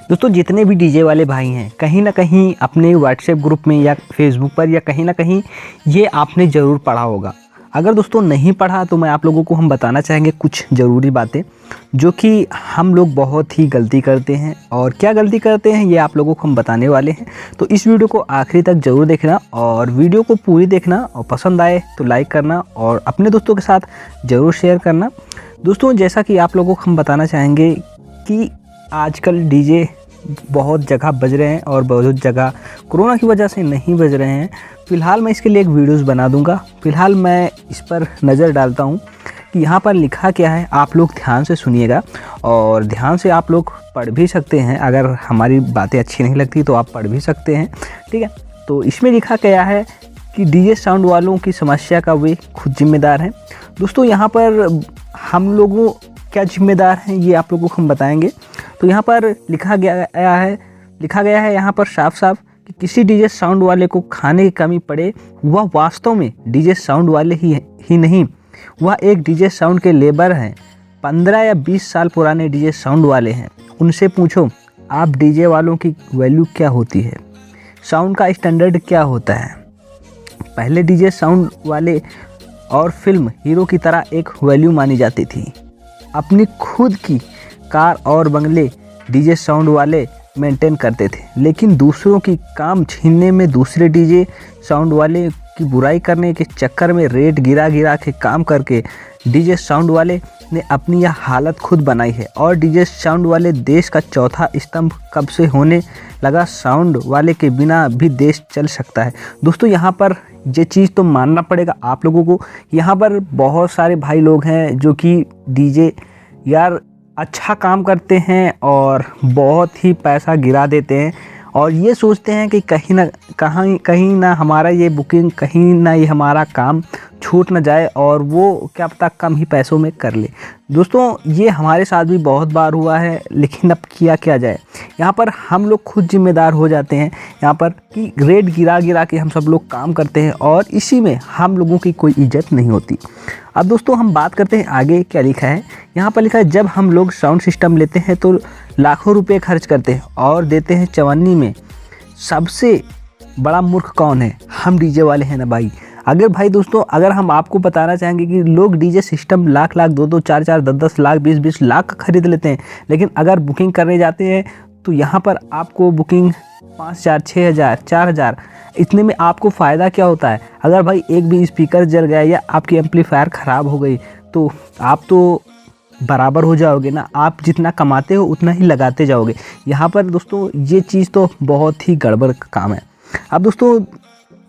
दोस्तों जितने भी डीजे वाले भाई हैं कहीं ना कहीं अपने व्हाट्सएप ग्रुप में या फेसबुक पर या कहीं ना कहीं ये आपने ज़रूर पढ़ा होगा। अगर दोस्तों नहीं पढ़ा तो मैं आप लोगों को हम बताना चाहेंगे कुछ ज़रूरी बातें जो कि हम लोग बहुत ही गलती करते हैं। और क्या गलती करते हैं ये आप लोगों को हम बताने वाले हैं। तो इस वीडियो को आखिरी तक ज़रूर देखना और वीडियो को पूरी देखना और पसंद आए तो लाइक करना और अपने दोस्तों के साथ ज़रूर शेयर करना। दोस्तों जैसा कि आप लोगों को हम बताना चाहेंगे कि आजकल डीजे बहुत जगह बज रहे हैं और बहुत जगह कोरोना की वजह से नहीं बज रहे हैं। फ़िलहाल मैं इसके लिए एक वीडियोस बना दूंगा। फ़िलहाल मैं इस पर नज़र डालता हूं कि यहाँ पर लिखा क्या है। आप लोग ध्यान से सुनिएगा और ध्यान से आप लोग पढ़ भी सकते हैं। अगर हमारी बातें अच्छी नहीं लगती तो आप पढ़ भी सकते हैं, ठीक है। तो इसमें लिखा क्या है कि डीजे साउंड वालों की समस्या का वे खुद जिम्मेदार हैं। दोस्तों यहाँ पर हम लोगों क्या जिम्मेदार हैं ये आप लोगों को हम बताएंगे। तो यहाँ पर लिखा गया है यहाँ पर साफ साफ कि किसी डीजे साउंड वाले को खाने की कमी पड़े, वह वास्तव में डीजे साउंड वाले ही नहीं, वह एक डीजे साउंड के लेबर हैं। 15 या 20 साल पुराने डीजे साउंड वाले हैं। उनसे पूछो आप डीजे वालों की वैल्यू क्या होती है, साउंड का स्टैंडर्ड क्या होता है। पहले डीजे साउंड वाले और फिल्म हीरो की तरह एक वैल्यू मानी जाती थी। अपनी खुद की कार और बंगले डीजे साउंड वाले मेंटेन करते थे, लेकिन दूसरों की काम छीनने में, दूसरे डीजे साउंड वाले की बुराई करने के चक्कर में रेट गिरा के काम करके डीजे साउंड वाले ने अपनी यह हालत खुद बनाई है। और डीजे साउंड वाले देश का चौथा स्तंभ कब से होने लगा। साउंड वाले के बिना भी देश चल सकता है। दोस्तों यहाँ पर ये चीज़ तो मानना पड़ेगा आप लोगों को। यहाँ पर बहुत सारे भाई लोग हैं जो कि डीजे यार अच्छा काम करते हैं और बहुत ही पैसा गिरा देते हैं और ये सोचते हैं कि कहीं ना हमारा ये बुकिंग, कहीं ना ये हमारा काम छूट ना जाए और वो क्या पता कम ही पैसों में कर ले। दोस्तों ये हमारे साथ भी बहुत बार हुआ है, लेकिन अब किया क्या जाए। यहाँ पर हम लोग खुद जिम्मेदार हो जाते हैं यहाँ पर कि रेट गिरा के हम सब लोग काम करते हैं और इसी में हम लोगों की कोई इज्जत नहीं होती। अब दोस्तों हम बात करते हैं आगे क्या लिखा है। यहाँ पर लिखा है जब हम लोग साउंड सिस्टम लेते हैं तो लाखों रुपए खर्च करते हैं और देते हैं चवन्नी में। सबसे बड़ा मूर्ख कौन है? हम डीजे वाले हैं ना भाई। अगर भाई दोस्तों अगर हम आपको बताना चाहेंगे कि लोग डीजे सिस्टम लाख 2 4 10 लाख 20 लाख का खरीद लेते हैं, लेकिन अगर बुकिंग करने जाते हैं तो यहाँ पर आपको बुकिंग 5,000 6,000 4,000, इतने में आपको फ़ायदा क्या होता है। अगर भाई एक भी स्पीकर जल गया या आपकी एम्पलीफायर ख़राब हो गई तो आप तो बराबर हो जाओगे ना। आप जितना कमाते हो उतना ही लगाते जाओगे। यहाँ पर दोस्तों ये चीज़ तो बहुत ही गड़बड़ काम है। अब दोस्तों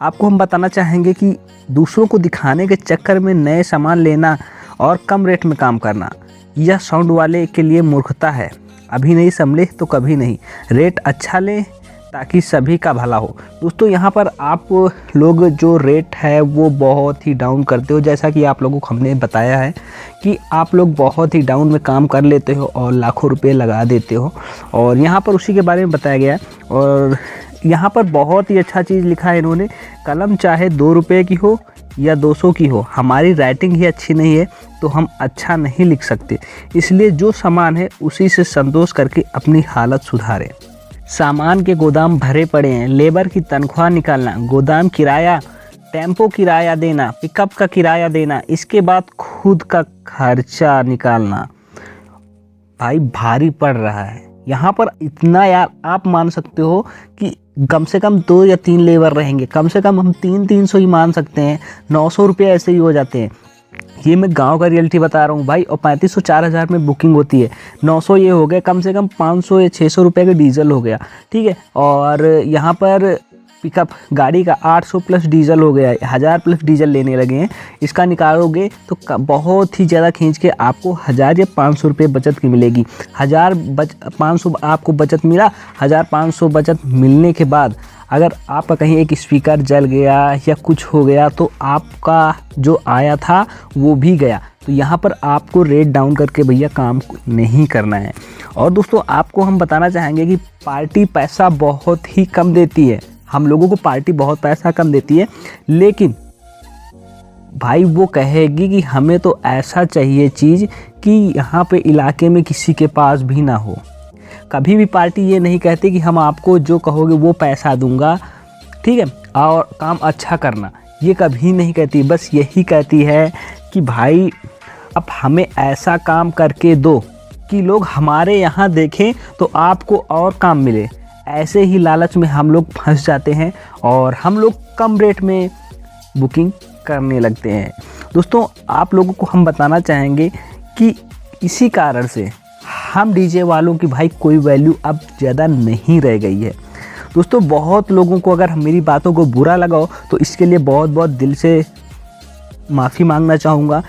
आपको हम बताना चाहेंगे कि दूसरों को दिखाने के चक्कर में नए सामान लेना और कम रेट में काम करना, यह साउंड वाले के लिए मूर्खता है। अभी नहीं संभले तो कभी नहीं। रेट अच्छा लें ताकि सभी का भला हो। दोस्तों यहाँ पर आप लोग जो रेट है वो बहुत ही डाउन करते हो। जैसा कि आप लोगों को हमने बताया है कि आप लोग बहुत ही डाउन में काम कर लेते हो और लाखों रुपए लगा देते हो और यहाँ पर उसी के बारे में बताया गया है। और यहाँ पर बहुत ही अच्छा चीज़ लिखा है इन्होंने, कलम चाहे 2 रुपये की हो या 200 की हो, हमारी राइटिंग ही अच्छी नहीं है तो हम अच्छा नहीं लिख सकते। इसलिए जो सामान है उसी से संतोष करके अपनी हालत सुधारें। सामान के गोदाम भरे पड़े हैं, लेबर की तनख्वाह निकालना, गोदाम किराया, टेम्पो किराया देना, पिकअप का किराया देना, इसके बाद खुद का खर्चा निकालना। भाई भारी पड़ रहा है यहाँ पर इतना। यार आप मान सकते हो कि कम से कम 2 या 3 लेबर रहेंगे, कम से कम हम 300 ही मान सकते हैं। 900 रुपये ऐसे ही हो जाते हैं। ये मैं गांव का रियलिटी बता रहा हूँ भाई। और 3500 4000 में बुकिंग होती है, 900 ये हो गए, कम से कम 500 या 600 रुपये का डीजल हो गया, ठीक है। और यहाँ पर पिकअप गाड़ी का 800 प्लस डीजल हो गया है, 1000 प्लस डीजल लेने लगे हैं। इसका निकालोगे तो बहुत ही ज़्यादा खींच के आपको 1000 या 500 रुपये बचत की मिलेगी। 500 आपको बचत मिला। 1500 बचत मिलने के बाद अगर आपका कहीं एक स्पीकर जल गया या कुछ हो गया तो आपका जो आया था वो भी गया। तो यहाँ पर आपको रेट डाउन करके भैया काम नहीं करना है। और दोस्तों आपको हम बताना चाहेंगे कि पार्टी पैसा बहुत ही कम देती है। हम लोगों को पार्टी बहुत पैसा कम देती है, लेकिन भाई वो कहेगी कि हमें तो ऐसा चाहिए चीज़ कि यहाँ पे इलाके में किसी के पास भी ना हो। कभी भी पार्टी ये नहीं कहती कि हम आपको जो कहोगे वो पैसा दूंगा, ठीक है, और काम अच्छा करना, ये कभी नहीं कहती। बस यही कहती है कि भाई अब हमें ऐसा काम करके दो कि लोग हमारे यहाँ देखें तो आपको और काम मिले। ऐसे ही लालच में हम लोग फंस जाते हैं और हम लोग कम रेट में बुकिंग करने लगते हैं। दोस्तों, आप लोगों को हम बताना चाहेंगे कि इसी कारण से हम डीजे वालों की भाई कोई वैल्यू अब ज़्यादा नहीं रह गई है। दोस्तों, बहुत लोगों को अगर मेरी बातों को बुरा लगा हो तो इसके लिए बहुत बहुत दिल से माफ़ी मांगना चाहूँगा।